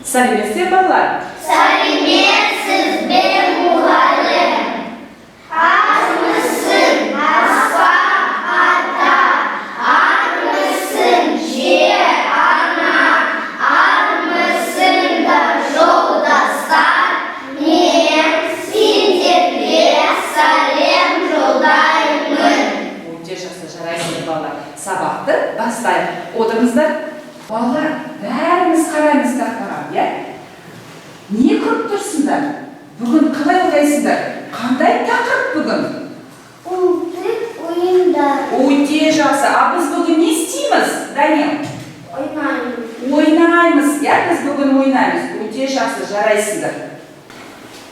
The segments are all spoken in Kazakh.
Сәлеметсіздер балалар? Сәлеметсіз бе мұғалім? Армысың аспан ата, армысың жер ана, армысың да жолдастар, мен сендерге сәлем жолдаймын. Өте жақсы, жарайсыздар балалар. Сабақты бастайық. Отырыңыздар. Балалар, бәріміз қараймыз тақтаға, иә? Не көріп тұрсыңдар? Бүгін қалай ойлайсыңдар? Қандай тақырып бүгін? Ұлттық ойындар. Өте жақсы. А біз бүгін не істейміз, Данил? Ойнаймыз. Ойнаймыз, иә? Біз бүгін ойнаймыз. Өте жақсы, жарайсыңдар.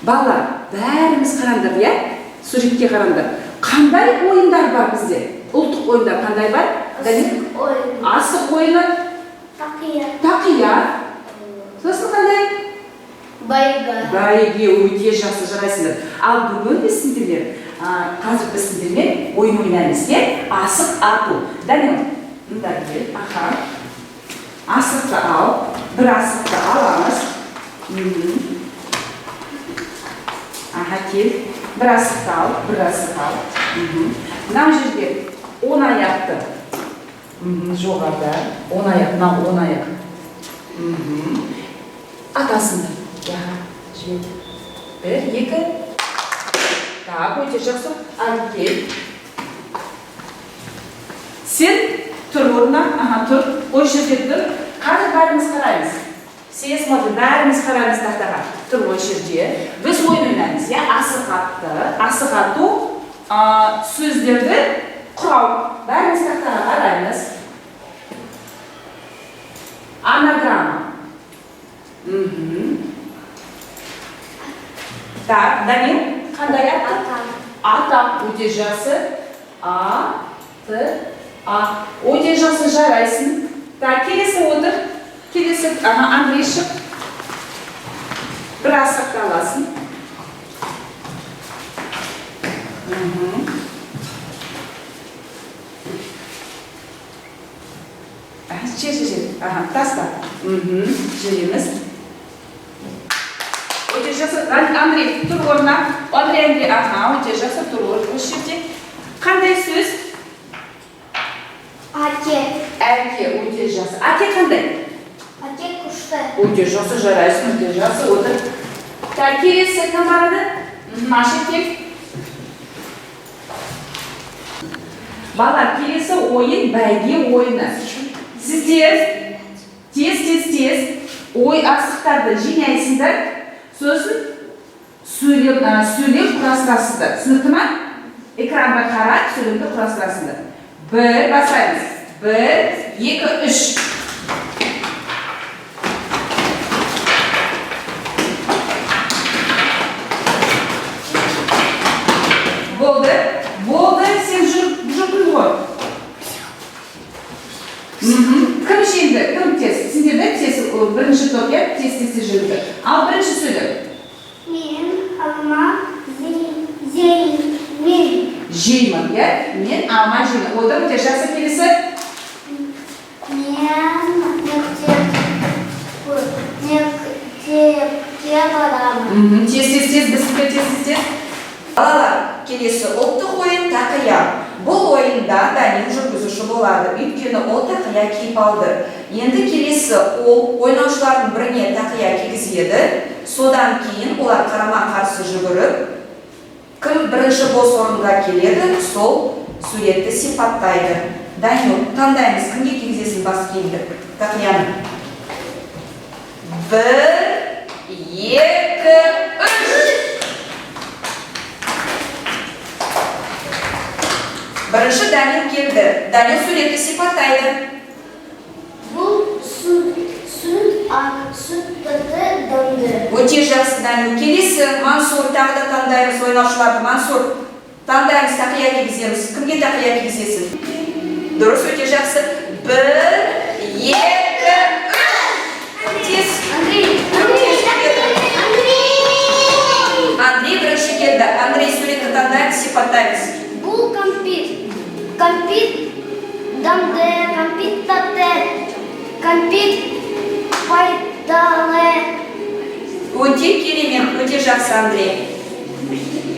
Балалар, бәріміз қараңдар, иә? Суретке қараңдар. Қандай ойындар бар бізде? Ұлттық ойындар қандай бар? Данил? Асық ойыны. Тақия. Сосын қандай? Бәйге. Бәйге, өте жақсы, жарайсыңдар. Ал бүгін біз сендерлер, қазір біз сендермен ойын ойнаймыз, иә? Асық ату. Данил, мында кел, аха. Асықты ал, бір асықты аламыз. Аха, кел. Бір асықты ал, бір асық ал. Мына жерде 10 аяқты. Жоғарда, 10 аяқ, мына 10 аяқ. Атасында. Жібек. Бір, екі. Так, өте жақсы. Кел. Сен тұр орнынан, тұр. Ой жерде тұр. Қазір бәріміз қараймыз. Все смотрим, бәріміз қараймыз тақтаға. Тұр ой жерде. Біз ойын ойнаймыз, асық атты. Асық ату сөздерді құрау. Бәріміз тақтаға қараймыз. Анаграмма. Так, Данил, қандай атты? Атам. Өте жақсы. Өте жақсы, жарайсың. Так, келесі отыр. Келесі, Андрей шық. Бір асықты аласың. Жер. Таста. Жереміз. Өте жақсы. Андрей, тұр орнына. Андрей, өте жақсы, тұр орнына. Осы жерде. Қандай сөз? Әке. Әке, өте жақсы. Әке қандай? Әке күшті. Өте жақсы, жарайсың, өте жақсы. Отыр. Так, келесі кім барады? Маша кел. Балалар, келесі ойын бәйге ойыны. Сіздер тез ой асықтарды жинайсыңдар, сосын сөйлеп құрастырасыздар. Түсінікті ма? Экранға қарап, сөйлемді құрастырасыздар. Бір, басаймыз. 1, 2, 3. Болды, сен жүрдің ғой. Кім жеңді? Кім тез? Сендерді тез бірінші топ, тез жүрді. Ал бірінші сөйлем. Мен алма Жеймін, мен алма жеймін. Отыр, өте жақсы, келесі. Мен мектепке барамын. Тез, бізге тез. Балалар, келесі ұлттық ойын тақия. Бұл ойында Данил жүргізуші болады, өйткені ол тақия киіп алды. Енді келесі ол ойнаушылардың біріне тақия кигізеді, содан кейін олар қарама-қарсы жүгіріп, кім бірінші бос орынға келеді, сол суретті сипаттайды. Данил, таңдаймыз, кімге кигізесің бас киімді? Тақияны. 1, 2, 3. Бірінші Данил келді. Данил суретті сипаттайды. Бұл сүт дәмді. Өте жақсы, Данил. Келесі Мансур, тағы да таңдаймыз ойнаушыларды. Мансур, таңдаймыз, тақия кигіземіз. Кімге тақия кигізесің? Дұрыс, өте жақсы. 1, 2, 3. Тез. Андрей бірінші келді. Андрей суретті таңдаймыз, сипаттаймыз. Бұл компит. Компит дәмді, компит тәтті, компит пайдалы. Өте керемет, өте жақсы, Андрей.